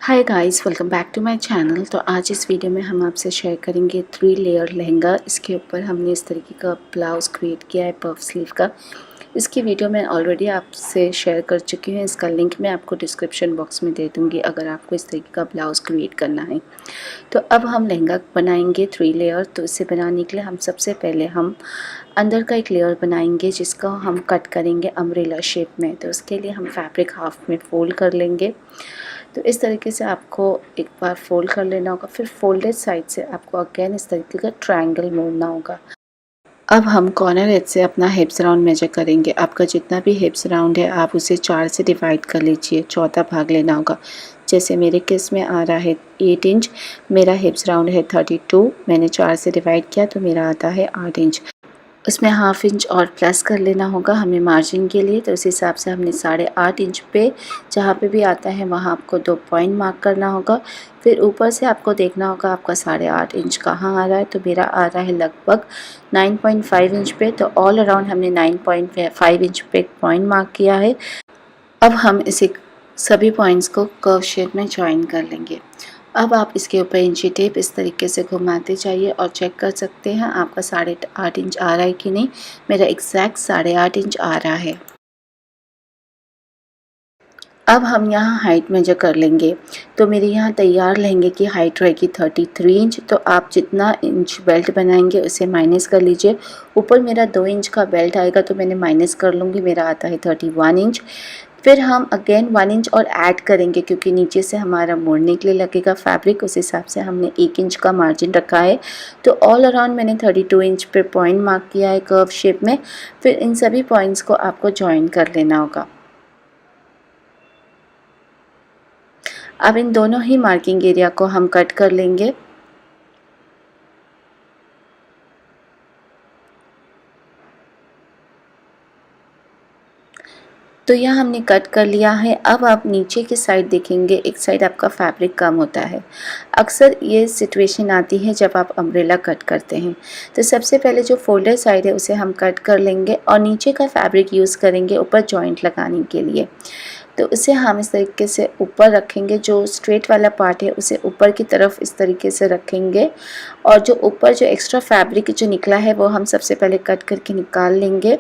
Hi guys, welcome back to my channel. तो आज इस वीडियो में हम आपसे शेयर करेंगे 3 लेयर लहंगा। इसके ऊपर हमने इस तरीके का ब्लाउज़ क्रिएट किया है पफ स्लीव का। इसकी वीडियो मैं ऑलरेडी आपसे शेयर कर चुकी हूँ। इसका लिंक मैं आपको डिस्क्रिप्शन बॉक्स में दे दूँगी अगर आपको इस तरीके का ब्लाउज़ क्रिएट करना है। तो अब हम लहंगा बनाएंगे 3 लेयर। तो इसे बनाने के लिए हम सबसे पहले हम अंदर का एक लेयर बनाएंगे जिसका हम कट करेंगे अम्ब्रेला शेप में। तो उसके लिए हम फैब्रिक हाफ में फोल्ड कर लेंगे। तो इस तरीके से आपको एक बार फोल्ड कर लेना होगा, फिर फोल्डेड साइड से आपको अगेन इस तरीके का ट्रायंगल मोड़ना होगा। अब हम कॉर्नर एज से अपना हिप्स राउंड मेजर करेंगे। आपका जितना भी हिप्स राउंड है आप उसे 4 से डिवाइड कर लीजिए, चौथा भाग लेना होगा। जैसे मेरे केस में आ रहा है 8 इंच, मेरा हिप्स राउंड है 32, मैंने 4 से डिवाइड किया तो मेरा आता है 8 इंच। उसमें हाफ इंच और प्लस कर लेना होगा हमें मार्जिन के लिए। तो उस हिसाब से हमने 8.5 इंच पे जहाँ पे भी आता है वहाँ आपको 2 पॉइंट मार्क करना होगा। फिर ऊपर से आपको देखना होगा आपका 8.5 इंच कहाँ आ रहा है। तो मेरा आ रहा है लगभग 9.5 इंच पे। तो ऑल अराउंड हमने 9.5 इंच पे एक पॉइंट मार्क किया है। अब हम इसे सभी पॉइंट्स को कर्व शेप में ज्वाइन कर लेंगे। अब आप इसके ऊपर इंची टेप इस तरीके से घुमाते जाइए और चेक कर सकते हैं आपका 8.5 इंच आ रहा है कि नहीं। मेरा एग्जैक्ट 8.5 इंच आ रहा है। अब हम यहाँ हाइट मेजर कर लेंगे। तो मेरे यहाँ तैयार लहंगे की हाइट रहेगी 33 इंच। तो आप जितना इंच बेल्ट बनाएंगे उसे माइनस कर लीजिए। ऊपर मेरा 2 इंच का बेल्ट आएगा तो मैंने माइनस कर लूँगी, मेरा आता है 31 इंच। फिर हम अगेन 1 इंच और ऐड करेंगे क्योंकि नीचे से हमारा मोड़ने के लिए लगेगा फैब्रिक। उस हिसाब से हमने 1 इंच का मार्जिन रखा है। तो ऑल अराउंड मैंने 32 इंच पे पॉइंट मार्क किया है कर्व शेप में। फिर इन सभी पॉइंट्स को आपको ज्वाइन कर लेना होगा। अब इन दोनों ही मार्किंग एरिया को हम कट कर लेंगे। तो यह हमने कट कर लिया है। अब आप नीचे की साइड देखेंगे, एक साइड आपका फैब्रिक कम होता है। अक्सर ये सिचुएशन आती है जब आप अम्ब्रेला कट करते हैं। तो सबसे पहले जो फोल्डर साइड है उसे हम कट कर लेंगे और नीचे का फैब्रिक यूज़ करेंगे ऊपर जॉइंट लगाने के लिए। तो उसे हम इस तरीके से ऊपर रखेंगे। जो स्ट्रेट वाला पार्ट है उसे ऊपर की तरफ इस तरीके से रखेंगे और जो ऊपर जो एक्स्ट्रा फैब्रिक जो निकला है वो हम सबसे पहले कट करके निकाल लेंगे।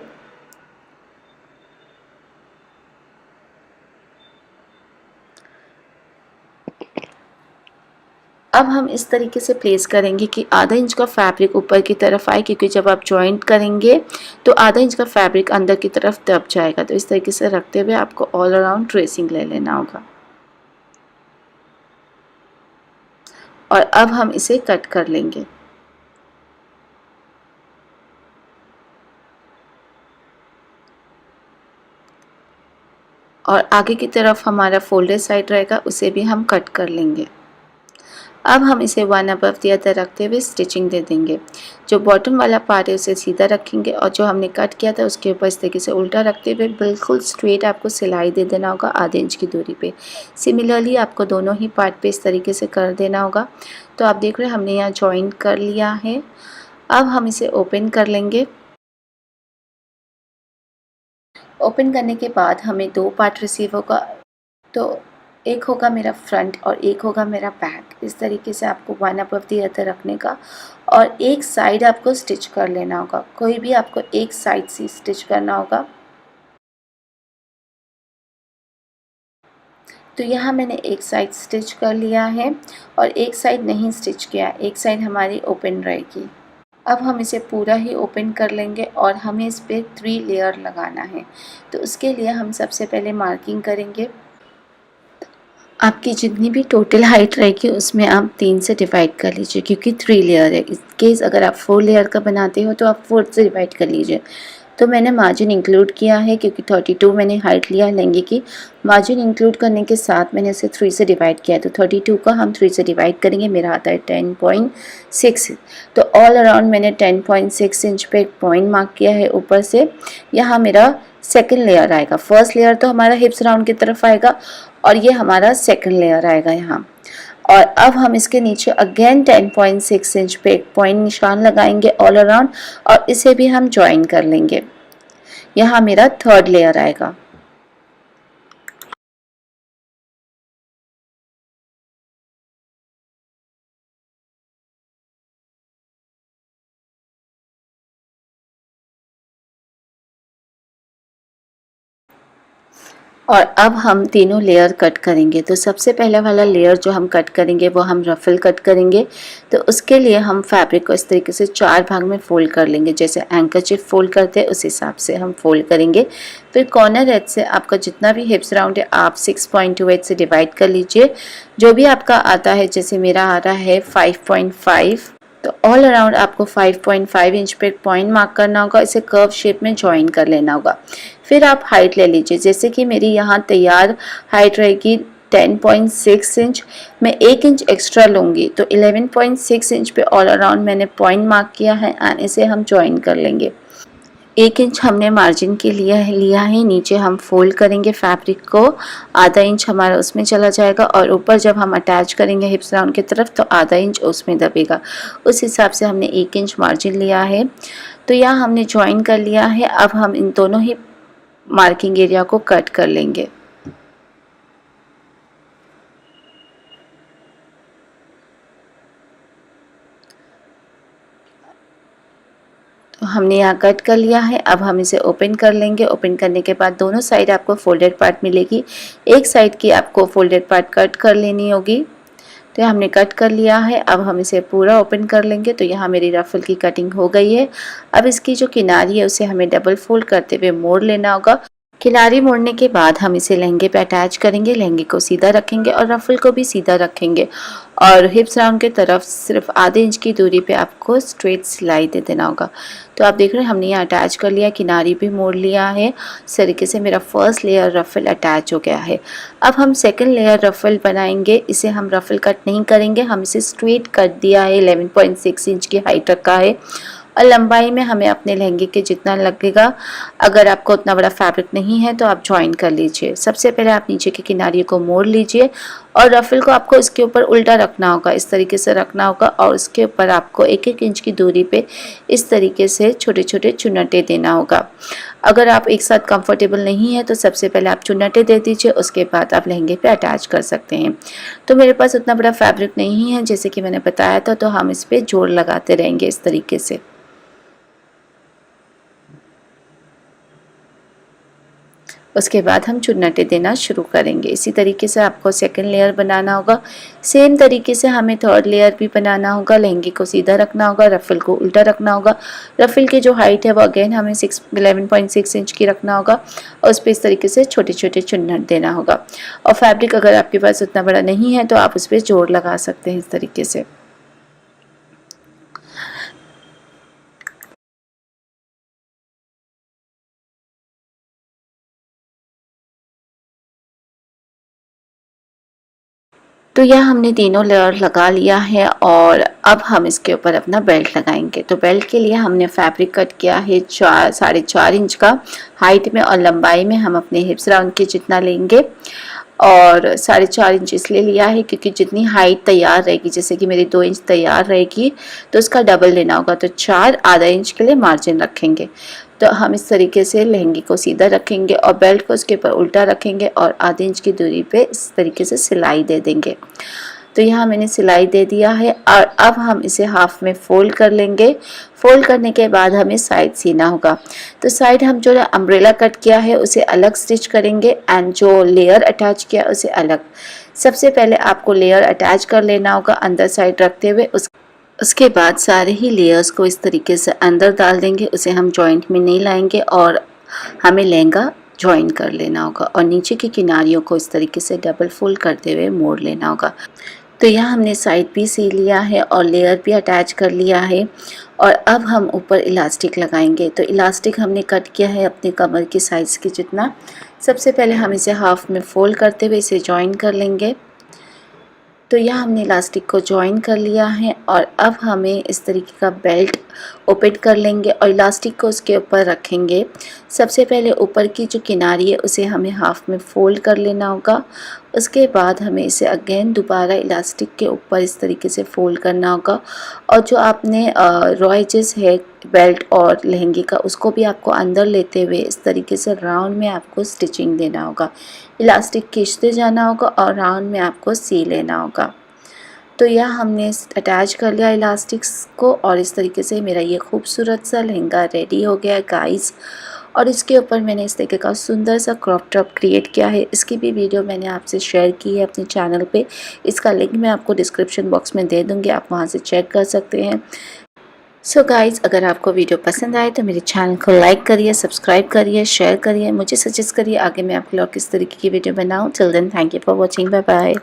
अब हम इस तरीके से प्लेस करेंगे कि आधा इंच का फैब्रिक ऊपर की तरफ आए, क्योंकि जब आप जॉइंट करेंगे तो आधा इंच का फैब्रिक अंदर की तरफ दब जाएगा। तो इस तरीके से रखते हुए आपको ऑल अराउंड ट्रेसिंग ले लेना होगा और अब हम इसे कट कर लेंगे। और आगे की तरफ हमारा फोल्डेड साइड रहेगा उसे भी हम कट कर लेंगे। अब हम इसे वन अबव द अदर रखते हुए स्टिचिंग दे देंगे। जो बॉटम वाला पार्ट है उसे सीधा रखेंगे और जो हमने कट किया था उसके ऊपर इस तरीके से उल्टा रखते हुए बिल्कुल स्ट्रेट आपको सिलाई दे देना होगा आधे इंच की दूरी पे। सिमिलरली आपको दोनों ही पार्ट पे इस तरीके से कर देना होगा। तो आप देख रहे हैं हमने यहाँ जॉइन कर लिया है। अब हम इसे ओपन कर लेंगे। ओपन करने के बाद हमें 2 पार्ट रिसीव होगा। तो एक होगा मेरा फ्रंट और एक होगा मेरा बैक। इस तरीके से आपको वन अबव द अदर रखने का और एक साइड आपको स्टिच कर लेना होगा। कोई भी आपको एक साइड से स्टिच करना होगा। तो यहाँ मैंने एक साइड स्टिच कर लिया है और एक साइड नहीं स्टिच किया, एक साइड हमारी ओपन रहेगी। अब हम इसे पूरा ही ओपन कर लेंगे और हमें इस पर 3 लेयर लगाना है। तो उसके लिए हम सबसे पहले मार्किंग करेंगे। आपकी जितनी भी टोटल हाइट रहेगी उसमें आप 3 से डिवाइड कर लीजिए, क्योंकि 3 लेयर है। इस केस अगर आप 4 लेयर का बनाते हो तो आप 4 से डिवाइड कर लीजिए। तो मैंने मार्जिन इंक्लूड किया है क्योंकि 32 मैंने हाइट लिया है लहंगे की। मार्जिन इंक्लूड करने के साथ मैंने इसे 3 से डिवाइड किया है। तो 32 का हम 3 से डिवाइड करेंगे, मेरा आता है 10.6। तो ऑल अराउंड मैंने 10.6 इंच पे एक पॉइंट मार्क किया है ऊपर से। यहाँ मेरा सेकेंड लेयर आएगा। फर्स्ट लेयर तो हमारा हिप्स राउंड की तरफ आएगा और ये हमारा सेकेंड लेयर आएगा यहाँ। और अब हम इसके नीचे अगेन 10.6 इंच पे एक पॉइंट निशान लगाएंगे ऑल अराउंड और इसे भी हम ज्वाइन कर लेंगे। यहाँ मेरा थर्ड लेयर आएगा। और अब हम तीनों लेयर कट करेंगे। तो सबसे पहला वाला लेयर जो हम कट करेंगे वो हम रफल कट करेंगे। तो उसके लिए हम फैब्रिक को इस तरीके से 4 भाग में फ़ोल्ड कर लेंगे, जैसे हैंकरचीफ फ़ोल्ड करते हैं उस हिसाब से हम फ़ोल्ड करेंगे। फिर कॉर्नर एज से आपका जितना भी हिप्स राउंड है आप 6.28 से डिवाइड कर लीजिए, जो भी आपका आता है। जैसे मेरा आ रहा है 5.5, तो ऑल अराउंड आपको 5.5 इंच पे एक पॉइंट मार्क करना होगा, इसे कर्व शेप में ज्वाइन कर लेना होगा। फिर आप हाइट ले लीजिए, जैसे कि मेरी यहाँ तैयार हाइट रहेगी 10.6 इंच, मैं 1 इंच एक्स्ट्रा लूँगी, तो 11.6 इंच पे ऑल अराउंड मैंने पॉइंट मार्क किया है एंड इसे हम ज्वाइन कर लेंगे। 1 इंच हमने मार्जिन के लिया है, नीचे हम फोल्ड करेंगे फैब्रिक को, आधा इंच हमारा उसमें चला जाएगा और ऊपर जब हम अटैच करेंगे हिप्स राउंड की तरफ तो आधा इंच उसमें दबेगा। उस हिसाब से हमने 1 इंच मार्जिन लिया है। तो यहाँ हमने ज्वाइन कर लिया है। अब हम इन दोनों ही मार्किंग एरिया को कट कर लेंगे। तो हमने यहाँ कट कर लिया है। अब हम इसे ओपन कर लेंगे। ओपन करने के बाद दोनों साइड आपको फोल्डेड पार्ट मिलेगी, एक साइड की आपको फोल्डेड पार्ट कट कर लेनी होगी। तो हमने कट कर लिया है। अब हम इसे पूरा ओपन कर लेंगे। तो यहाँ मेरी रफल की कटिंग हो गई है। अब इसकी जो किनारी है उसे हमें डबल फोल्ड करते हुए मोड़ लेना होगा। किनारी मोड़ने के बाद हम इसे लहंगे पे अटैच करेंगे, लहंगे को सीधा रखेंगे और रफल को भी सीधा रखेंगे और हिप्स राउंड की तरफ सिर्फ आधे इंच की दूरी पे आपको स्ट्रेट सिलाई दे देना होगा। तो आप देख रहे हैं हमने यहाँ अटैच कर लिया, किनारी भी मोड़ लिया है। इस तरीके से मेरा फर्स्ट लेयर रफल अटैच हो गया है। अब हम सेकंड लेयर रफल बनाएंगे। इसे हम रफल कट नहीं करेंगे, हम इसे स्ट्रेट कट दिया है, 11.6 इंच की हाइट रखा है और लंबाई में हमें अपने लहंगे के जितना लगेगा। अगर आपको उतना बड़ा फैब्रिक नहीं है तो आप ज्वाइन कर लीजिए। सबसे पहले आप नीचे की किनारी को मोड़ लीजिए और रफल को आपको इसके ऊपर उल्टा रखना होगा, इस तरीके से रखना होगा और उसके ऊपर आपको 1-1 इंच की दूरी पे इस तरीके से छोटे छोटे चुन्नटे देना होगा। अगर आप एक साथ कंफर्टेबल नहीं है तो सबसे पहले आप चुन्नटे दे दीजिए, उसके बाद आप लहंगे पे अटैच कर सकते हैं। तो मेरे पास उतना बड़ा फैब्रिक नहीं है जैसे कि मैंने बताया था, तो हम इस पर जोड़ लगाते रहेंगे इस तरीके से। उसके बाद हम चुन्नटे देना शुरू करेंगे। इसी तरीके से आपको सेकंड लेयर बनाना होगा। सेम तरीके से हमें थर्ड लेयर भी बनाना होगा। लहंगे को सीधा रखना होगा, रफल को उल्टा रखना होगा। रफल की जो हाइट है वो अगेन हमें 11.6 इंच की रखना होगा और उस पर इस तरीके से छोटे छोटे चुन्नट देना होगा। और फैब्रिक अगर आपके पास उतना बड़ा नहीं है तो आप उस पर जोड़ लगा सकते हैं इस तरीके से। तो यह हमने तीनों लेयर लगा लिया है और अब हम इसके ऊपर अपना बेल्ट लगाएंगे। तो बेल्ट के लिए हमने फैब्रिक कट किया है 4.5 इंच का हाइट में और लंबाई में हम अपने हिप्स राउंड के जितना लेंगे। और 4.5 इंच इसलिए लिया है क्योंकि जितनी हाइट तैयार रहेगी, जैसे कि मेरी 2 इंच तैयार रहेगी तो उसका डबल लेना होगा। तो 4 आधा इंच के लिए मार्जिन रखेंगे। तो हम इस तरीके से लहंगे को सीधा रखेंगे और बेल्ट को उसके ऊपर उल्टा रखेंगे और आधे इंच की दूरी पे इस तरीके से सिलाई दे देंगे। तो यहाँ मैंने सिलाई दे दिया है और अब हम इसे हाफ में फोल्ड कर लेंगे। फोल्ड करने के बाद हमें साइड सीना होगा। तो साइड हम जो अम्ब्रेला कट किया है उसे अलग स्टिच करेंगे एंड जो लेयर अटैच किया उसे अलग। सबसे पहले आपको लेयर अटैच कर लेना होगा अंदर साइड रखते हुए। उसके बाद सारे ही लेयर्स को इस तरीके से अंदर डाल देंगे, उसे हम जॉइंट में नहीं लाएंगे और हमें लहंगा ज्वाइन कर लेना होगा और नीचे की किनारियों को इस तरीके से डबल फोल्ड करते हुए मोड़ लेना होगा। तो यहाँ हमने साइड भी सी लिया है और लेयर भी अटैच कर लिया है और अब हम ऊपर इलास्टिक लगाएंगे। तो इलास्टिक हमने कट किया है अपने कमर की साइज़ के जितना। सबसे पहले हम इसे हाफ में फोल्ड करते हुए इसे ज्वाइन कर लेंगे। तो यह हमने इलास्टिक को ज्वाइन कर लिया है और अब हमें इस तरीके का बेल्ट ओपन कर लेंगे और इलास्टिक को उसके ऊपर रखेंगे। सबसे पहले ऊपर की जो किनारी है उसे हमें हाफ में फोल्ड कर लेना होगा। उसके बाद हमें इसे अगेन दोबारा इलास्टिक के ऊपर इस तरीके से फोल्ड करना होगा और जो आपने रॉ एजेस है बेल्ट और लहंगे का उसको भी आपको अंदर लेते हुए इस तरीके से राउंड में आपको स्टिचिंग देना होगा। इलास्टिक खींचते जाना होगा और राउंड में आपको सी लेना होगा। तो यह हमने अटैच कर लिया इलास्टिक्स को और इस तरीके से मेरा ये खूबसूरत सा लहंगा रेडी हो गया गाइस। और इसके ऊपर मैंने इस तरीके का सुंदर सा क्रॉप टॉप क्रिएट किया है। इसकी भी वीडियो मैंने आपसे शेयर की है अपने चैनल पे। इसका लिंक मैं आपको डिस्क्रिप्शन बॉक्स में दे दूँगी, आप वहाँ से चेक कर सकते हैं। सो गाइज़, अगर आपको वीडियो पसंद आए तो मेरे चैनल को लाइक करिए, सब्सक्राइब करिए, शेयर करिए, मुझे सजेस्ट करिए आगे मैं आपके लिए किस तरीके की वीडियो बनाऊँ। Till then thank you for watching, bye bye.